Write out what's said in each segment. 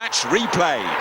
Match replayed.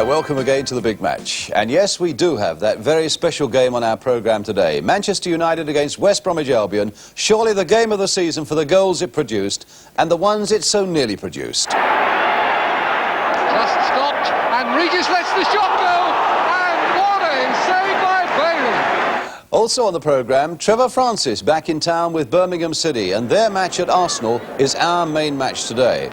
Welcome again to the big match. And yes, we do have that very special game on our programme today. Manchester United against West Bromwich Albion. Surely the game of the season for the goals it produced and the ones it so nearly produced. Just stopped and Regis lets the shot go. And what a save by Bailey. Also on the programme, Trevor Francis back in town with Birmingham City, and their match at Arsenal is our main match today.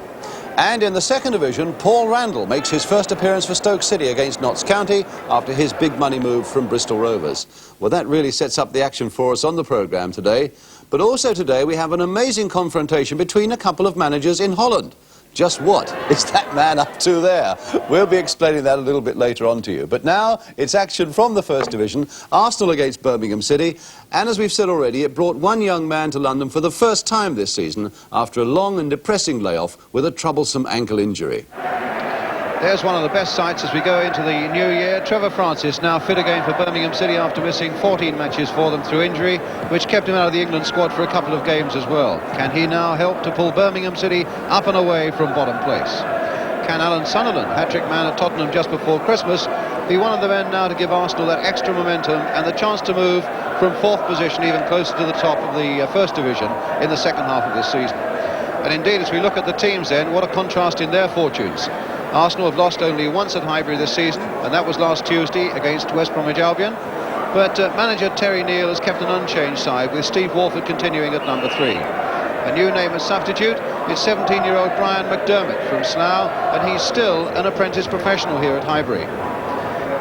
And in the second division, Paul Randall makes his first appearance for Stoke City against Notts County after his big money move from Bristol Rovers. Well, that really sets up the action for us on the programme today. But also today we have an amazing confrontation between a couple of managers in Holland. Just what is that man up to there? We'll be explaining that a little bit later on to you. But now it's action from the first division, Arsenal against Birmingham City. And as we've said already, it brought one young man to London for the first time this season after a long and depressing layoff with a troublesome ankle injury. There's one of the best sights as we go into the new year. Trevor Francis now fit again for Birmingham City after missing 14 matches for them through injury, which kept him out of the England squad for a couple of games as well. Can he now help to pull Birmingham City up and away from bottom place? Can Alan Sunderland, hat-trick man at Tottenham just before Christmas, be one of the men now to give Arsenal that extra momentum and the chance to move from fourth position even closer to the top of the first division in the second half of this season? And indeed, as we look at the teams then, what a contrast in their fortunes. Arsenal have lost only once at Highbury this season, and that was last Tuesday against West Bromwich Albion. But manager Terry Neal has kept an unchanged side, with Steve Walford continuing at number 3. A new name as substitute is 17-year-old Brian McDermott from Slough, and he's still an apprentice professional here at Highbury.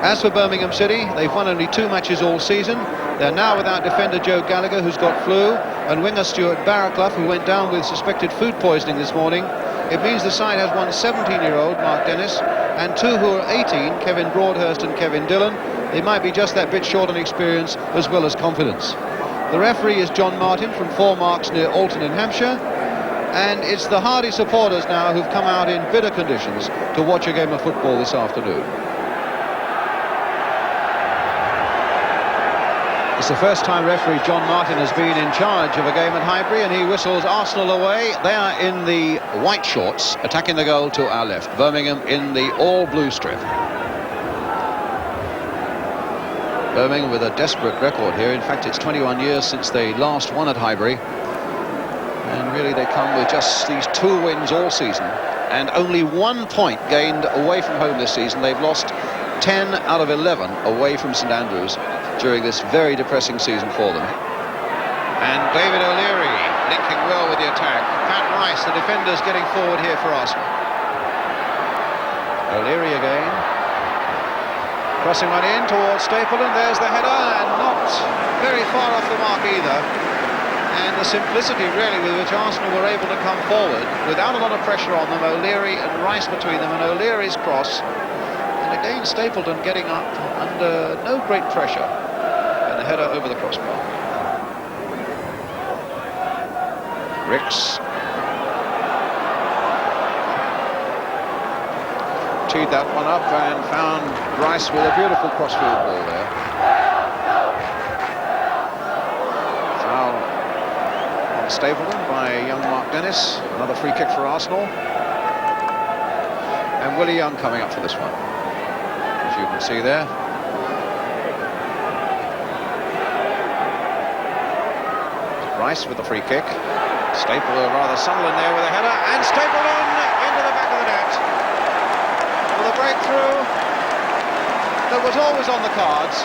As for Birmingham City, they've won only 2 matches all season. They're now without defender Joe Gallagher, who's got flu, and winger Stuart Barraclough, who went down with suspected food poisoning this morning. It means the side has one 17-year-old, Mark Dennis, and 2 who are 18, Kevin Broadhurst and Kevin Dillon. They might be just that bit short on experience as well as confidence. The referee is John Martin from 4 Marks near Alton in Hampshire. And it's the hardy supporters now who've come out in bitter conditions to watch a game of football this afternoon. It's the first time referee John Martin has been in charge of a game at Highbury, and he whistles Arsenal away. They are in the white shorts, attacking the goal to our left. Birmingham in the all-blue strip. Birmingham with a desperate record here. In fact, it's 21 years since they last won at Highbury. And really they come with just these 2 wins all season. And only 1 point gained away from home this season. They've lost 10 out of 11 away from St Andrews during this very depressing season for them. And David O'Leary linking well with the attack. Pat Rice, the defenders, getting forward here for Arsenal. O'Leary again. Crossing one in towards Stapleton. There's the header, and not very far off the mark either. And the simplicity really with which Arsenal were able to come forward without a lot of pressure on them. O'Leary and Rice between them, and O'Leary's cross. And again Stapleton getting up under no great pressure. And the header over the crossbar. Ricks teed that one up and found Rice with a beautiful crossfield ball there. Foul on Stapleton by young Mark Dennis. Another free kick for Arsenal. And Willie Young coming up for this one, as you can see there. Rice with the free kick. Stapleton, rather Sunderland there with a header, and Stapleton into the back of the net with a breakthrough that was always on the cards.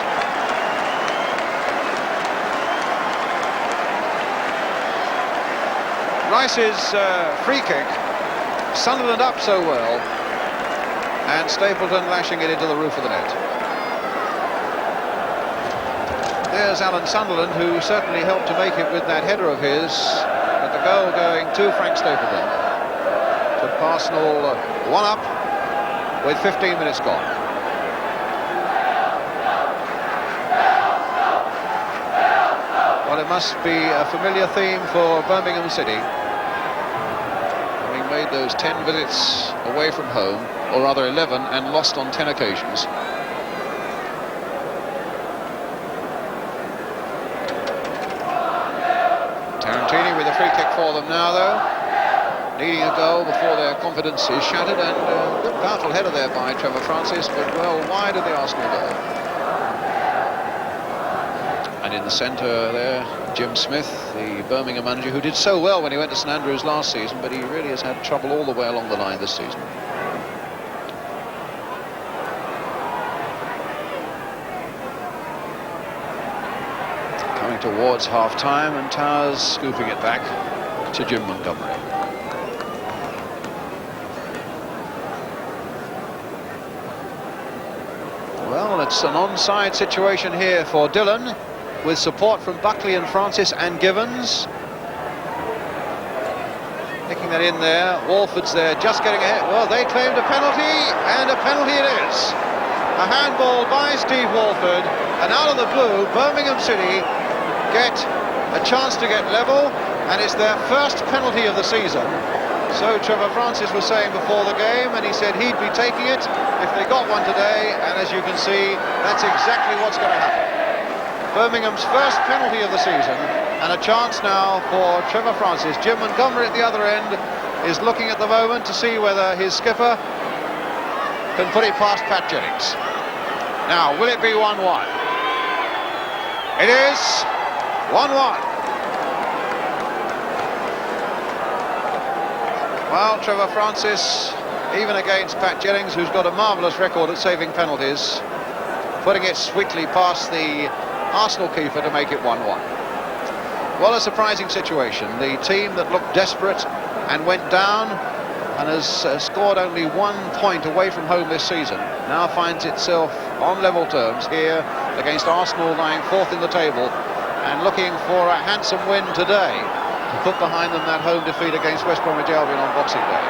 Rice's free kick, Sunderland up so well, and Stapleton lashing it into the roof of the net. There's Alan Sunderland, who certainly helped to make it with that header of his. But the goal going to Frank Stapleton. Took Arsenal 1 up with 15 minutes gone. Well, it must be a familiar theme for Birmingham City, having made those 10 visits away from home, or rather 11, and lost on 10 occasions. With a free kick for them now, though, needing a goal before their confidence is shattered, and a good powerful header there by Trevor Francis, but well wide of the Arsenal goal. And in the centre there, Jim Smith, the Birmingham manager, who did so well when he went to St Andrews last season, but he really has had trouble all the way along the line this season. Towards half-time, and Towers scooping it back to Jim Montgomery. Well, it's an onside situation here for Dillon, with support from Buckley and Francis and Givens. Nicking that in there. Walford's there, just getting ahead. Well, they claimed a penalty, and a penalty it is. A handball by Steve Walford, and out of the blue, Birmingham City get a chance to get level, and it's their first penalty of the season. So Trevor Francis was saying before the game, and he said he'd be taking it if they got one today, and as you can see, that's exactly what's going to happen. Birmingham's first penalty of the season, and a chance now for Trevor Francis. Jim Montgomery at the other end is looking at the moment to see whether his skipper can put it past Pat Jennings. Now, will it be 1-1? It is 1-1. Well, Trevor Francis, even against Pat Jennings, who's got a marvellous record at saving penalties, putting it sweetly past the Arsenal keeper to make it 1-1. Well, a surprising situation. The team that looked desperate and went down and has scored only 1 point away from home this season now finds itself on level terms here against Arsenal, lying 4th in the table, and looking for a handsome win today to put behind them that home defeat against West Bromwich Albion on Boxing Day.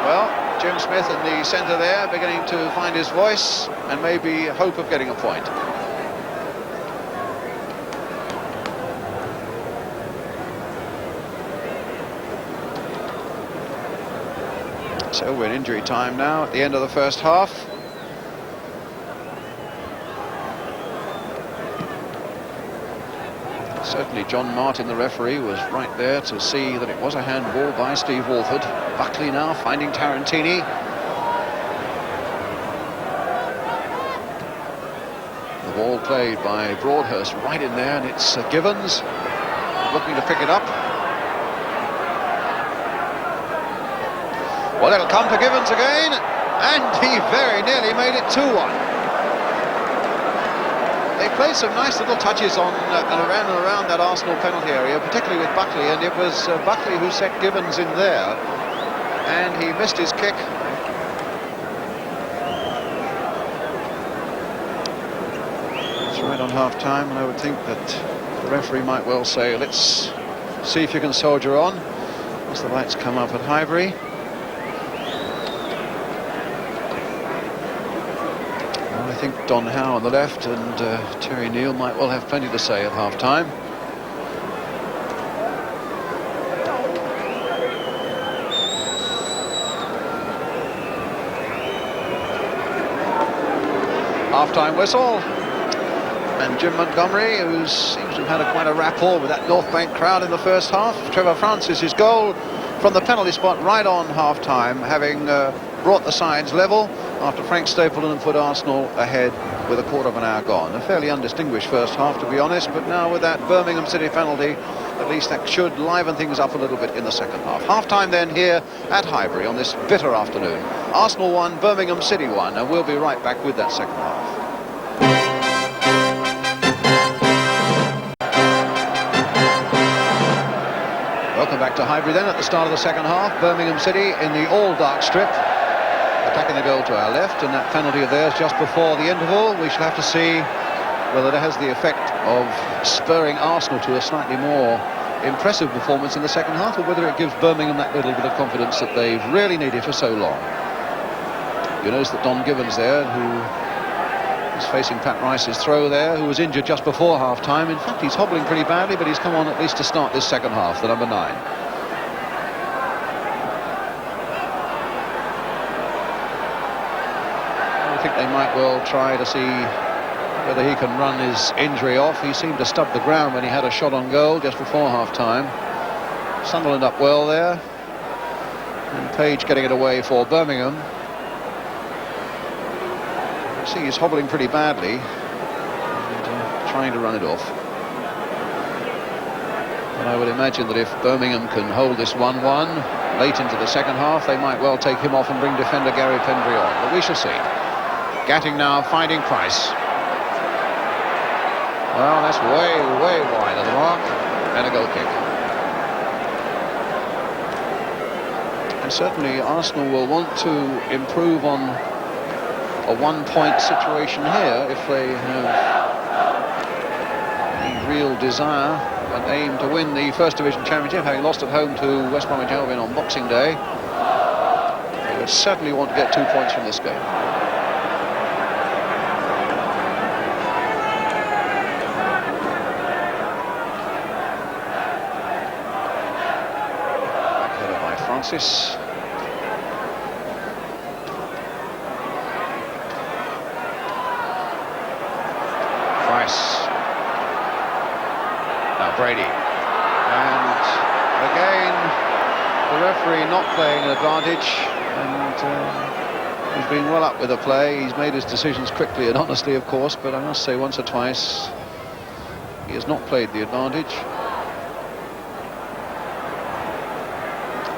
Well, Jim Smith in the centre there, beginning to find his voice and maybe hope of getting a point. So we're in injury time now at the end of the first half. Certainly John Martin, the referee, was right there to see that it was a handball by Steve Walford. Buckley now finding Tarantini. The ball played by Broadhurst right in there, and it's Givens looking to pick it up. Well, it'll come to Givens again, and he very nearly made it 2-1. They played some nice little touches on and around that Arsenal penalty area, particularly with Buckley, and it was Buckley who set Givens in there, and he missed his kick. It's right on half-time, and I would think that the referee might well say, let's see if you can soldier on, as the lights come up at Highbury. I think Don Howe on the left and Terry Neal might well have plenty to say at half-time. Half-time whistle, and Jim Montgomery, who seems to have had quite a rapport with that North Bank crowd in the first half. Trevor Francis' goal from the penalty spot right on half-time, having brought the sides level after Frank Stapleton put Arsenal ahead with a quarter of an hour gone. A fairly undistinguished first half, to be honest, but now with that Birmingham City penalty, at least that should liven things up a little bit in the second half. Half-time then here at Highbury on this bitter afternoon. Arsenal 1, Birmingham City 1, and we'll be right back with that second half. Welcome back to Highbury then at the start of the second half. Birmingham City in the all-dark strip, attacking the goal to our left, and that penalty of theirs just before the interval. We shall have to see whether it has the effect of spurring Arsenal to a slightly more impressive performance in the second half, or whether it gives Birmingham that little bit of confidence that they've really needed for so long. You notice that Don Gibbons there, who is facing Pat Rice's throw there, who was injured just before half-time. In fact, he's hobbling pretty badly, but he's come on at least to start this second half, the number 9. I think they might well try to see whether he can run his injury off. He seemed to stub the ground when he had a shot on goal just before half-time. Sunderland up well there. And Page getting it away for Birmingham. You see he's hobbling pretty badly and trying to run it off. And I would imagine that if Birmingham can hold this 1-1 late into the second half, they might well take him off and bring defender Gary Pendry on. But we shall see. Gatting now finding Price. Well, that's way wide of the mark, and a goal kick. And certainly Arsenal will want to improve on a one-point situation here if they have the real desire and aim to win the First Division Championship, having lost at home to West Bromwich Albion on Boxing Day. They would certainly want to get 2 points from this game. Francis. Price. Now Brady. And again, the referee not playing an advantage. And he's been well up with the play. He's made his decisions quickly and honestly, of course. But I must say, once or twice, he has not played the advantage.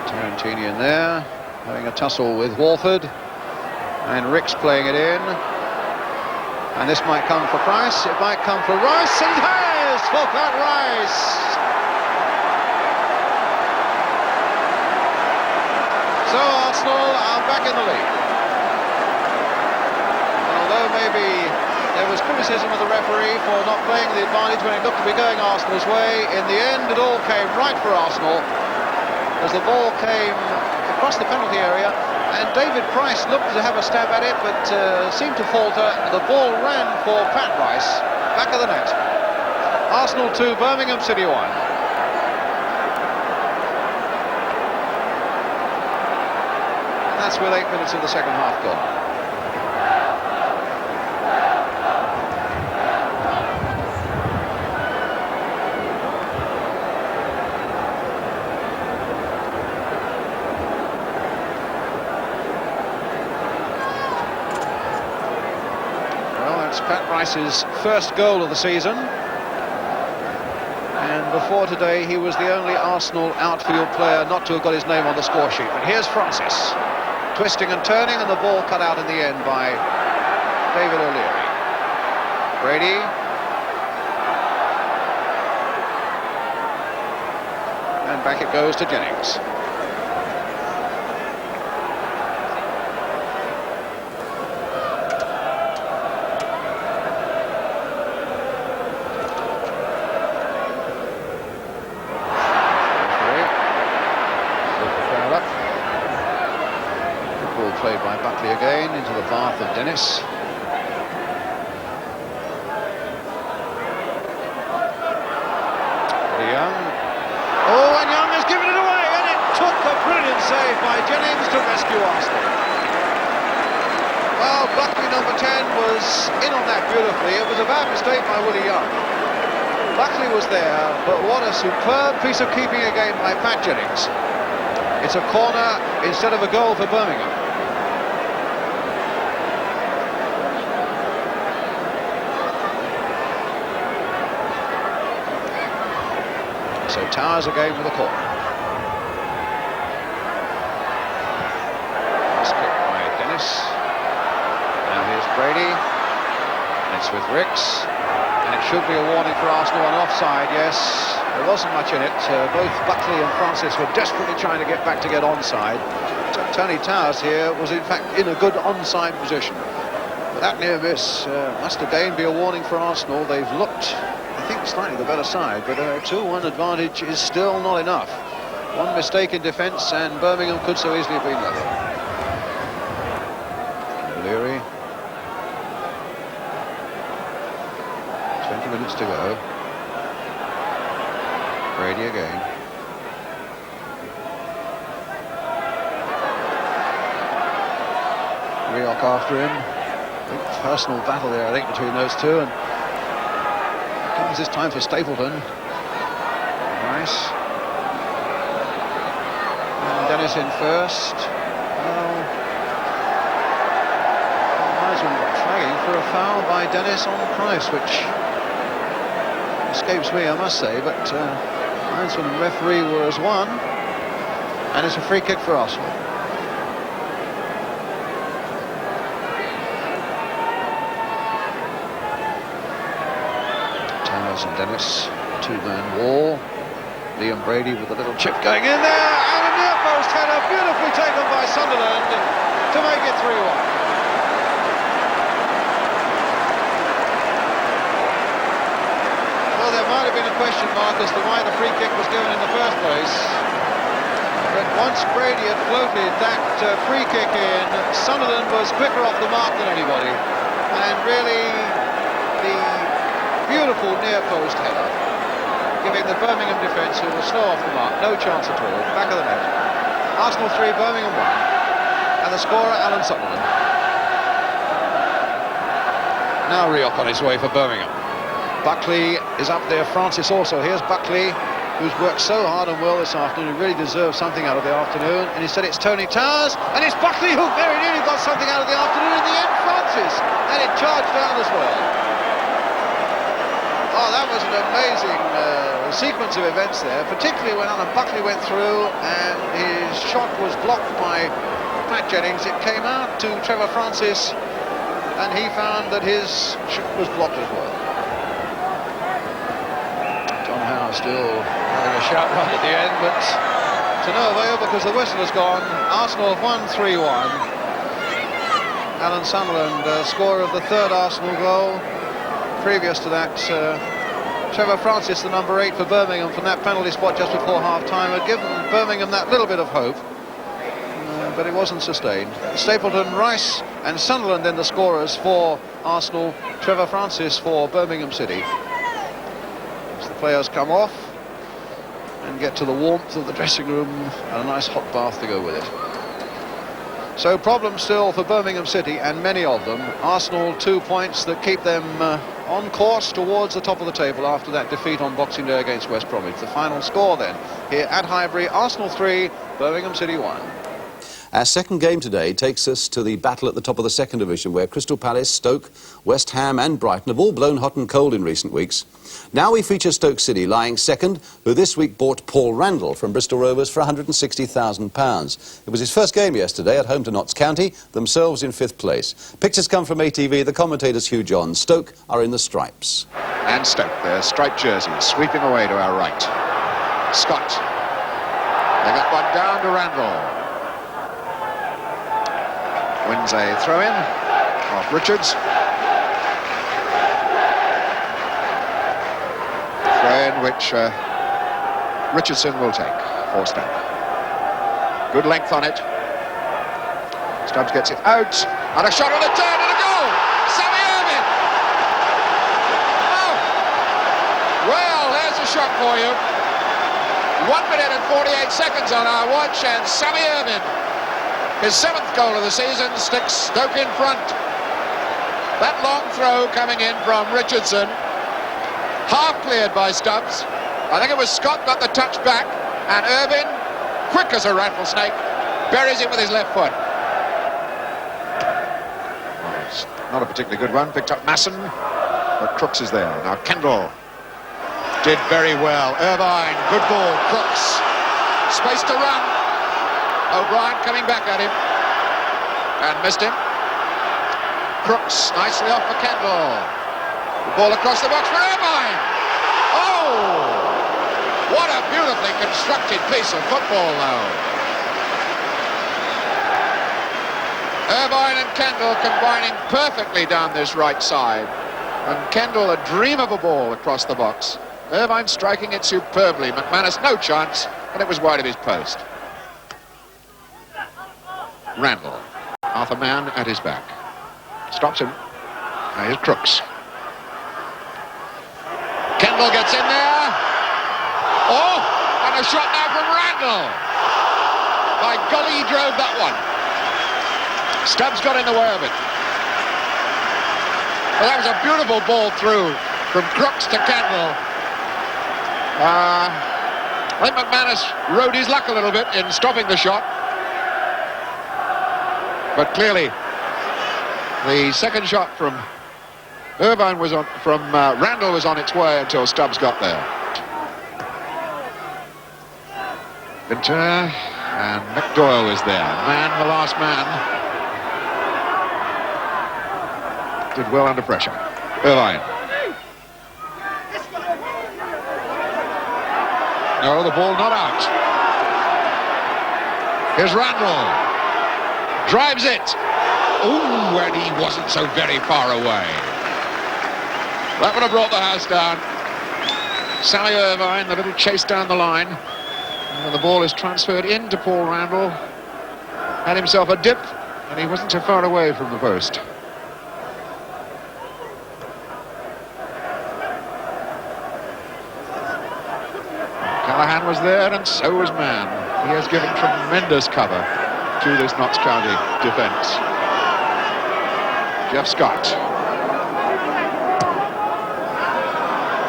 Tarantini in there, having a tussle with Walford, and Ricks playing it in, and this might come for Price, it might come for Rice, and it has for Pat Rice! So Arsenal are back in the lead. And although maybe there was criticism of the referee for not playing the advantage when it looked to be going Arsenal's way, in the end it all came right for Arsenal, as the ball came across the penalty area, and David Price looked to have a stab at it, but seemed to falter. The ball ran for Pat Rice, back of the net. Arsenal 2, Birmingham City 1. And that's with 8 minutes of the second half gone. Pat Rice's first goal of the season, and before today he was the only Arsenal outfield player not to have got his name on the score sheet. But here's Francis, twisting and turning, and the ball cut out in the end by David O'Leary. Brady. And back it goes to Jennings. Played by Buckley again into the path of Dennis. Young. Oh, and Young has given it away, and it took a brilliant save by Jennings to rescue Arsenal. Well, Buckley number 10 was in on that beautifully. It was a bad mistake by Willie Young. Buckley was there, but what a superb piece of keeping again by Pat Jennings. It's a corner instead of a goal for Birmingham. So Towers again with a corner. Nice kick by Dennis. Now here's Brady. It's with Ricks. And it should be a warning for Arsenal on offside, yes. There wasn't much in it. Both Buckley and Francis were desperately trying to get back to get onside. Tony Towers here was in fact in a good onside position. But that near miss must again be a warning for Arsenal. They've looked, I think, slightly the better side, but a 2-1 advantage is still not enough. One mistake in defence and Birmingham could so easily have been level. Leary. 20 minutes to go. Brady again. Rioch after him. Big personal battle there, I think, between those two. And comes this time for Stapleton. Nice. And Dennis in first. Well, linesman flagging for a foul by Dennis on Price, which escapes me, I must say, but linesman and referee were as one, and it's a free kick for Arsenal. Thomas and Dennis, two-man wall. Liam Brady with a little chip going in there, and a near post header beautifully taken by Sunderland to make it 3-1. There might have been a question mark as to why the free kick was given in the first place, but once Brady had floated that free kick in, Sunderland was quicker off the mark than anybody, and really the beautiful near post header giving the Birmingham defence, who were slow off the mark, no chance at all, back of the net. Arsenal 3, Birmingham 1, and the scorer Alan Sunderland. Now Rioch on his way for Birmingham. Buckley is up there, Francis also. Here's Buckley, who's worked so hard and well this afternoon. He really deserves something out of the afternoon. And he said it's Tony Towers, and it's Buckley who very nearly got something out of the afternoon. In the end, Francis, and it charged down as well. Oh, that was an amazing sequence of events there, particularly when Alan Buckley went through and his shot was blocked by Pat Jennings. It came out to Trevor Francis, and he found that his shot was blocked as well. Still having a shout right at the end, but to no avail because the whistle has gone. Arsenal have won 3-1. Alan Sunderland, scorer of the third Arsenal goal. Previous to that, Trevor Francis, the number 8 for Birmingham, from that penalty spot just before half-time, had given Birmingham that little bit of hope, but it wasn't sustained. Stapleton, Rice and Sunderland then the scorers for Arsenal. Trevor Francis for Birmingham City. The players come off and get to the warmth of the dressing room and a nice hot bath to go with it. So problems still for Birmingham City, and many of them. Arsenal 2 points that keep them on course towards the top of the table after that defeat on Boxing Day against West Bromwich. The final score then here at Highbury: Arsenal 3, Birmingham City 1. Our second game today takes us to the battle at the top of the second division, where Crystal Palace, Stoke, West Ham and Brighton have all blown hot and cold in recent weeks. Now we feature Stoke City, lying second, who this week bought Paul Randall from Bristol Rovers for £160,000. It was his first game yesterday at home to Notts County, themselves in 5th place. Pictures come from ATV, the commentators Hugh John. Stoke are in the stripes. And Stoke, their striped jerseys, sweeping away to our right. Scott. They got one down to Randall. Wins a throw-in off Richards. Throw-in which Richardson will take for Stoke. Good length on it. Stubbs gets it out, and a shot on the turn and a goal! Sammy Irvin! Oh! Well, there's a shot for you. 1 minute and 48 seconds on our watch, and Sammy Irvin, his 7th goal of the season, sticks Stoke in front. That long throw coming in from Richardson, half cleared by Stubbs. I think it was Scott got the touch back, and Irvin, quick as a rattlesnake, buries it with his left foot. Well, it's not a particularly good one. Picked up Masson, but Crooks is there. Now Kendall did very well. Irvine, good ball. Crooks, space to run. O'Brien coming back at him and missed him. Crooks nicely off for Kendall. The ball across the box for Irvine. Oh! What a beautifully constructed piece of football now. Irvine and Kendall combining perfectly down this right side. And Kendall, a dream of a ball across the box. Irvine striking it superbly. McManus, no chance, and it was wide of his post. Randall, half a man at his back. Stops him. Now here's Crooks. Kendall gets in there. Oh, and a shot now from Randall. By golly, he drove that one. Stubbs got in the way of it. Well, that was a beautiful ball through from Crooks to Kendall. I think McManus rode his luck a little bit in stopping the shot. But clearly, the second shot from Irvine was on, Randall was on its way until Stubbs got there. Ventura and McDoyle was there. Man, the last man. Did well under pressure. Irvine. No, the ball not out. Here's Randall. Drives it. Ooh, and he wasn't so very far away. That would have brought the house down. Sally Irvine, the little chase down the line. And the ball is transferred into Paul Randall. Had himself a dip, and he wasn't so far away from the post. Callahan was there, and so was Mann. He has given tremendous cover to this Notts County defence. Jeff Scott.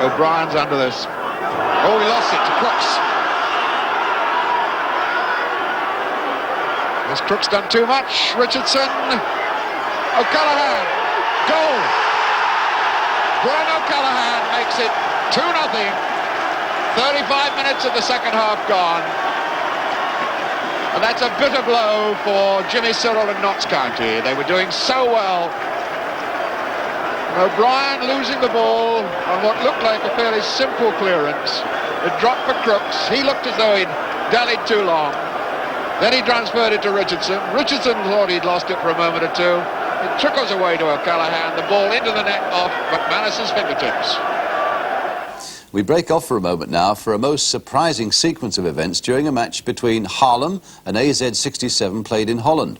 O'Brien's under this. Oh, he lost it to Crooks. Has Crooks done too much? Richardson. O'Callaghan. Goal. Brian O'Callaghan makes it 2-0. 35 minutes of the second half gone. And that's a bitter blow for Jimmy Cyril and Notts County. They were doing so well. O'Brien losing the ball on what looked like a fairly simple clearance. It dropped for Crooks. He looked as though he'd dallied too long. Then he transferred it to Richardson. Richardson thought he'd lost it for a moment or two. It trickles away to O'Callaghan. The ball into the net off McManus's fingertips. We break off for a moment now for a most surprising sequence of events during a match between Haarlem and AZ67 played in Holland.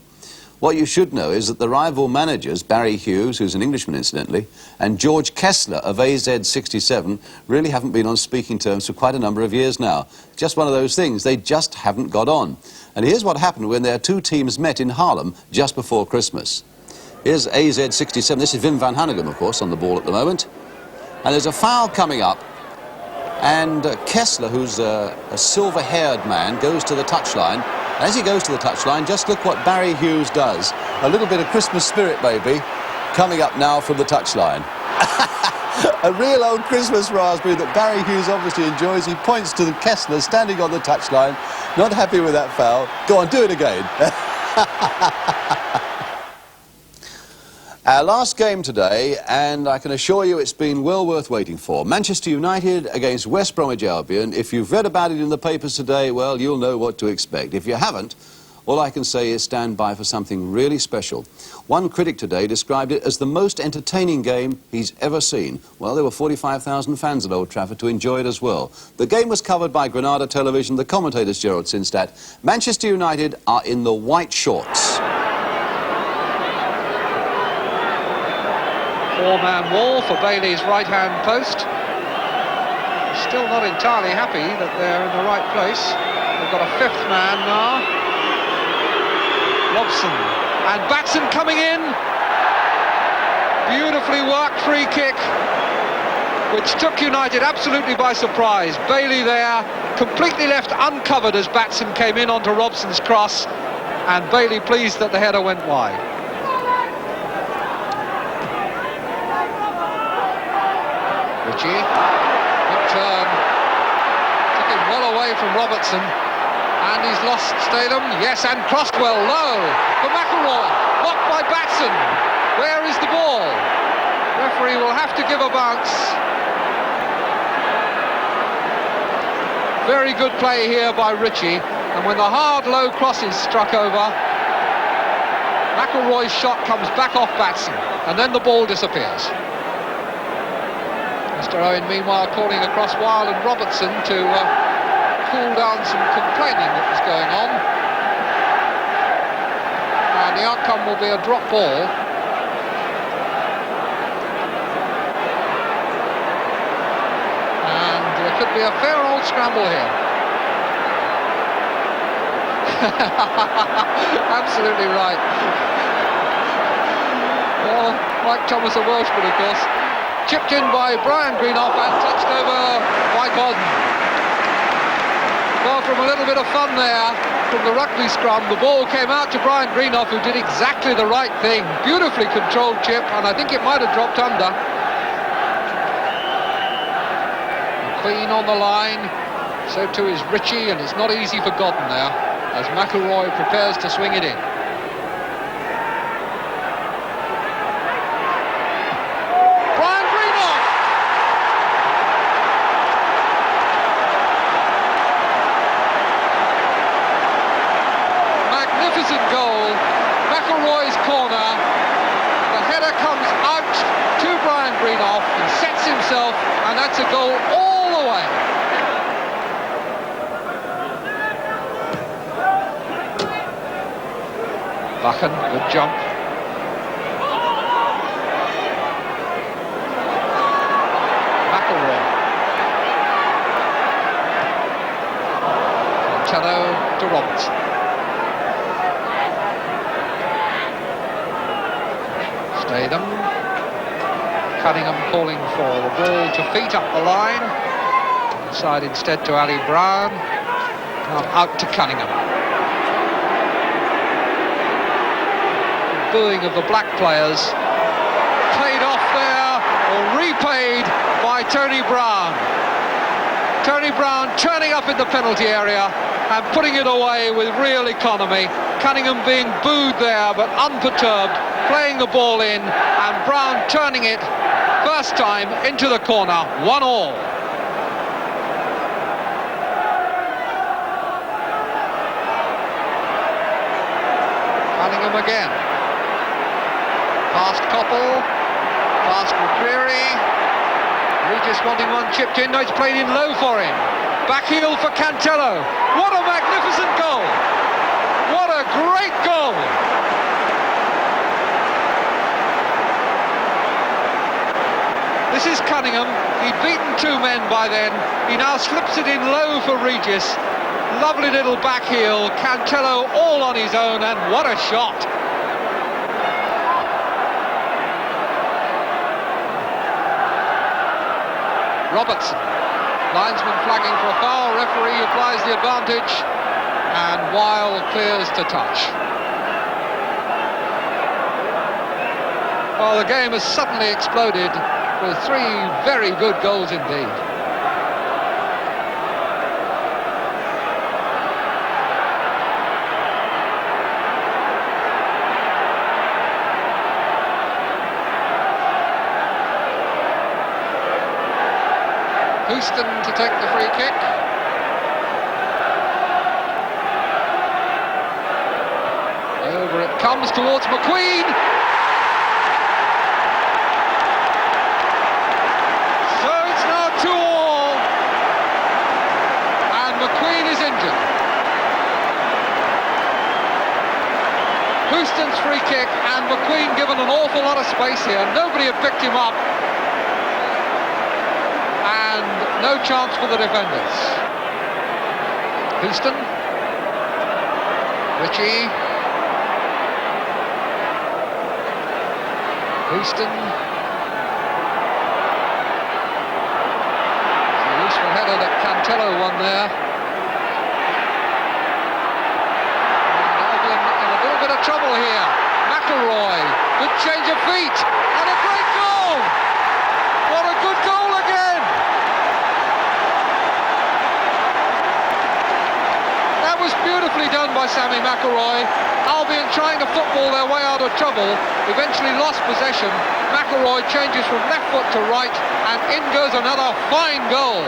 What you should know is that the rival managers, Barry Hughes, who's an Englishman incidentally, and George Kessler of AZ67 really haven't been on speaking terms for quite a number of years now. Just one of those things, they just haven't got on. And here's what happened when their two teams met in Haarlem just before Christmas. Here's AZ67, this is Wim van Hanegem, of course, on the ball at the moment. And there's a foul coming up. And Kessler, who's a silver-haired man, goes to the touchline. And as he goes to the touchline, just look what Barry Hughes does. A little bit of Christmas spirit, maybe, coming up now from the touchline. A real old Christmas raspberry that Barry Hughes obviously enjoys. He points to the Kessler standing on the touchline, not happy with that foul. Go on, do it again. Our last game today, and I can assure you it's been well worth waiting for. Manchester United against West Bromwich Albion. If you've read about it in the papers today, well, you'll know what to expect. If you haven't, all I can say is stand by for something really special. One critic today described it as the most entertaining game he's ever seen. Well, there were 45,000 fans at Old Trafford to enjoy it as well. The game was covered by Granada Television, the commentators Gerald Sinstadt. Manchester United are in the white shorts. Four-man wall for Bailey's right-hand post. Still not entirely happy that they're in the right place. They've got a fifth man now. Robson. And Batson coming in. Beautifully worked free kick, which took United absolutely by surprise. Bailey there, completely left uncovered as Batson came in onto Robson's cross. And Bailey pleased that the header went wide. Ritchie, good turn, took him well away from Robertson, and he's lost Statham, yes, and crossed well low for McElroy, blocked by Batson. Where is the ball? Referee will have to give a bounce. Very good play here by Ritchie, and when the hard low cross is struck over, McElroy's shot comes back off Batson, and then the ball disappears. Mr. Owen, meanwhile, calling across Wilde and Robertson to cool down some complaining that was going on. And the outcome will be a drop ball. And there could be a fair old scramble here. Absolutely right. Well, Mike Thomas, a Welshman, of course. Chipped in by Brian Greenough and touched over by Gordon. Well, from a little bit of fun there from the rugby scrum, the ball came out to Brian Greenough, who did exactly the right thing. Beautifully controlled chip, and I think it might have dropped under. McQueen on the line, so too is Ritchie, and it's not easy for Gordon there, as McElroy prepares to swing it in. Goal, McElroy's corner, the header comes out to Brian Greenough, he sets himself, and that's a goal all the way. Buchan, good jump. McElroy. Cello to Robertson. Statham. Cunningham calling for the ball to feet up the line. Inside instead to Ali Brown. Now out to Cunningham. Booing of the black players. Paid off there, or repaid by Tony Brown. Tony Brown turning up in the penalty area and putting it away with real economy. Cunningham being booed there, but unperturbed, playing the ball in, and Brown turning it, first time, into the corner, 1-1. Cunningham again. Past Coppell, past McCreary. Regis wanting one chipped in, no, it's played in low for him. Back heel for Cantello. What a magnificent goal! What a great goal! This is Cunningham. He'd beaten two men by then. He now slips it in low for Regis. Lovely little back heel. Cantello all on his own, and what a shot! Robertson. Linesman flagging for a foul. Referee applies the advantage, and Wilde clears to touch. Well, the game has suddenly exploded with three very good goals indeed. Houston to take the free kick. Over it comes towards McQueen. So it's now 2-2. And McQueen is injured. Houston's free kick, and McQueen given an awful lot of space here. Nobody had picked him up. No chance for the defenders. Houston. Ritchie. Houston. It's a useful header that Cantello won there. And Albion in a little bit of trouble here. McElroy. Good change of feet. And a great goal! What a good goal again! Was beautifully done by Sammy McElroy. Albion trying to football their way out of trouble, eventually lost possession. McElroy changes from left foot to right, and in goes another fine goal.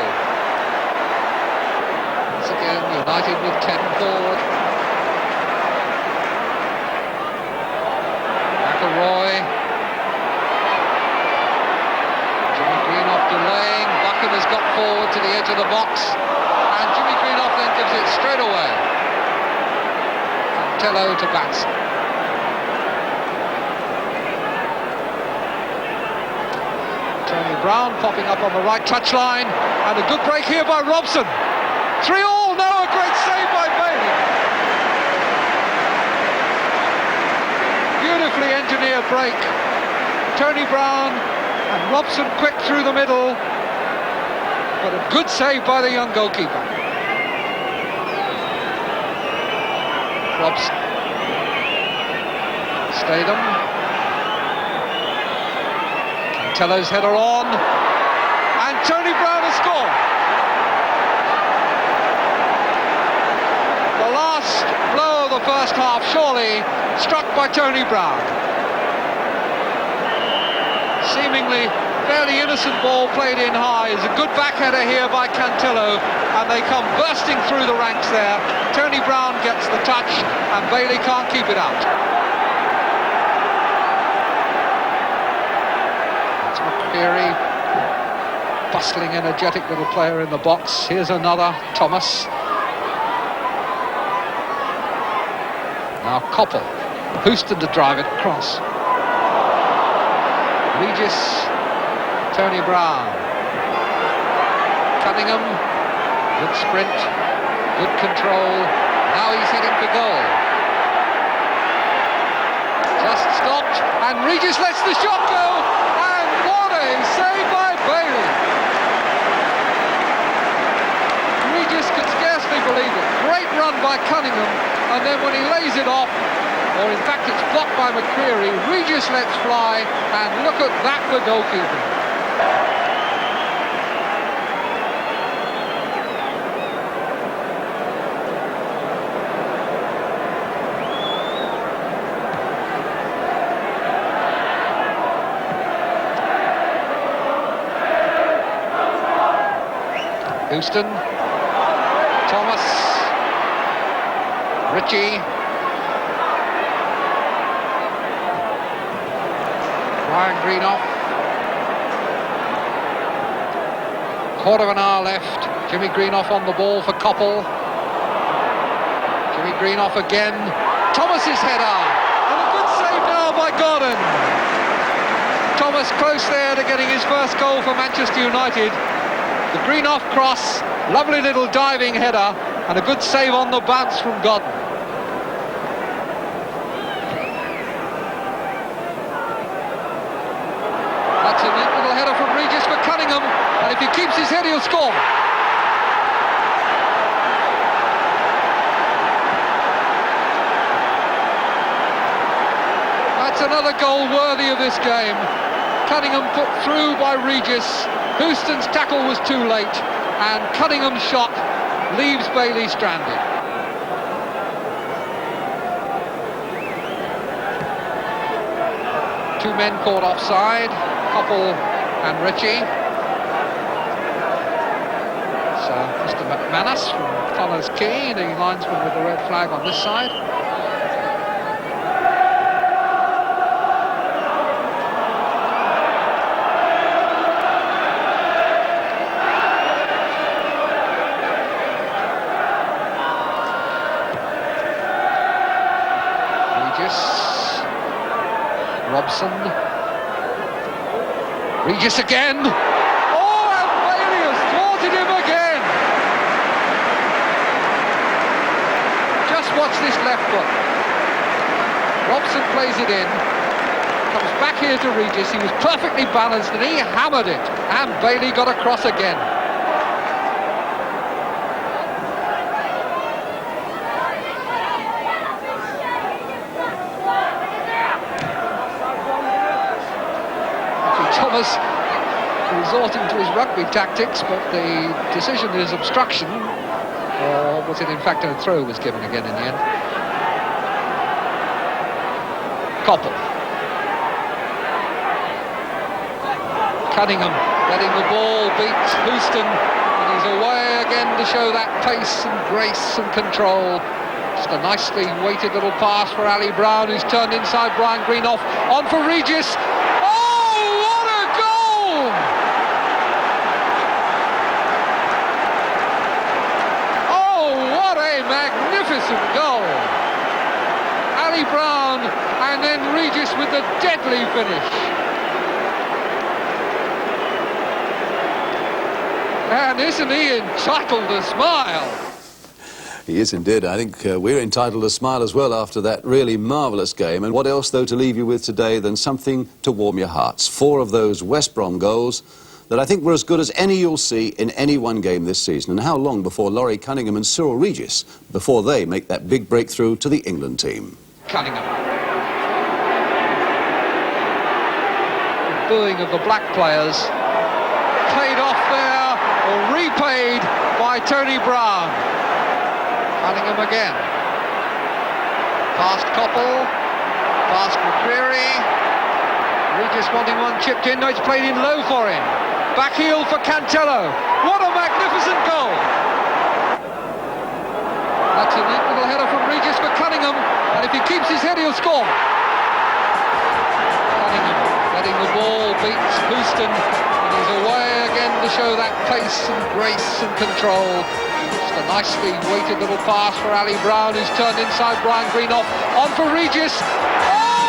Once again, United with 10 forward. McElroy. Jimmy Greenough delaying. Cantello to Batson. Tony Brown popping up on the right touchline, and a good break here by Robson. 3-3, no, a great save by Bailey. Beautifully engineered break. Tony Brown and Robson quick through the middle, but a good save by the young goalkeeper. Robson. Statham. Cantello's header on, and Tony Brown has scored. The last blow of the first half, surely, struck by Tony Brown. Seemingly fairly innocent ball played in high. Is a good back header here by Cantello, and they come bursting through the ranks there. Tony Brown gets the touch, and Bailey can't keep it out. That's McCreary, bustling, energetic little player in the box. Here's another, Thomas. Now Koppel, Houston to drive it across. Regis, Tony Brown, Cunningham, good sprint, good control, now he's heading for goal. Just stopped, and Regis lets the shot go, and what a save by Bailey. Regis could scarcely believe it. Great run by Cunningham, and then when he lays it off, or in fact it's blocked by McCreary, Regis lets fly, and look at that for goalkeeping. Houston, Thomas, Ritchie, Ryan Greenoff, quarter of an hour left. Jimmy Greenoff on the ball for Koppel. Jimmy Greenoff again. Thomas's header, and a good save now by Gordon. Thomas close there to getting his first goal for Manchester United. The Greenoff cross, lovely little diving header, and a good save on the bounce from Gordon. That's a neat little header from Regis for Cunningham, and if he keeps his head, he'll score. That's another goal worthy of this game. Cunningham put through by Regis. Houston's tackle was too late, and Cunningham's shot leaves Bailey stranded. Two men caught offside, Koppel and Ritchie. So Mr. McManus from Connors Quay, the linesman with the red flag on this side. Robson, Regis again. Oh, and Bailey has thwarted him again. Just watch this left foot. Robson plays it in, comes back here to Regis. He was perfectly balanced and he hammered it, and Bailey got across again. Thomas resorting to his rugby tactics, but the decision is obstruction, or was it in fact a throw was given again in the end. Koppel. Cunningham letting the ball beat Houston, and he's away again to show that pace and grace and control. Just a nicely weighted little pass for Ali Brown, who's turned inside Brian Greenoff, on for Regis. Magnificent goal. Tony Brown, and then Regis with the deadly finish. And isn't he entitled to smile? He is indeed. I think we're entitled to smile as well after that really marvellous game. And what else, though, to leave you with today than something to warm your hearts? 4 of those West Brom goals that I think were as good as any you'll see in any one game this season. And how long before Laurie Cunningham and Cyril Regis, before they make that big breakthrough to the England team? Cunningham. The booing of the black players. Paid off there, or repaid by Tony Brown. Cunningham again. Past Coppell. Past McCreary. Regis wanting one chipped in. No, it's played in low for him. Back heel for Cantello. What a magnificent goal. That's a neat little header from Regis for Cunningham. And if he keeps his head, he'll score. Cunningham letting the ball beat Houston. And he's away again to show that pace and grace and control. Just a nicely weighted little pass for Ali Brown, who's turned inside Brian Green off. On for Regis. Oh!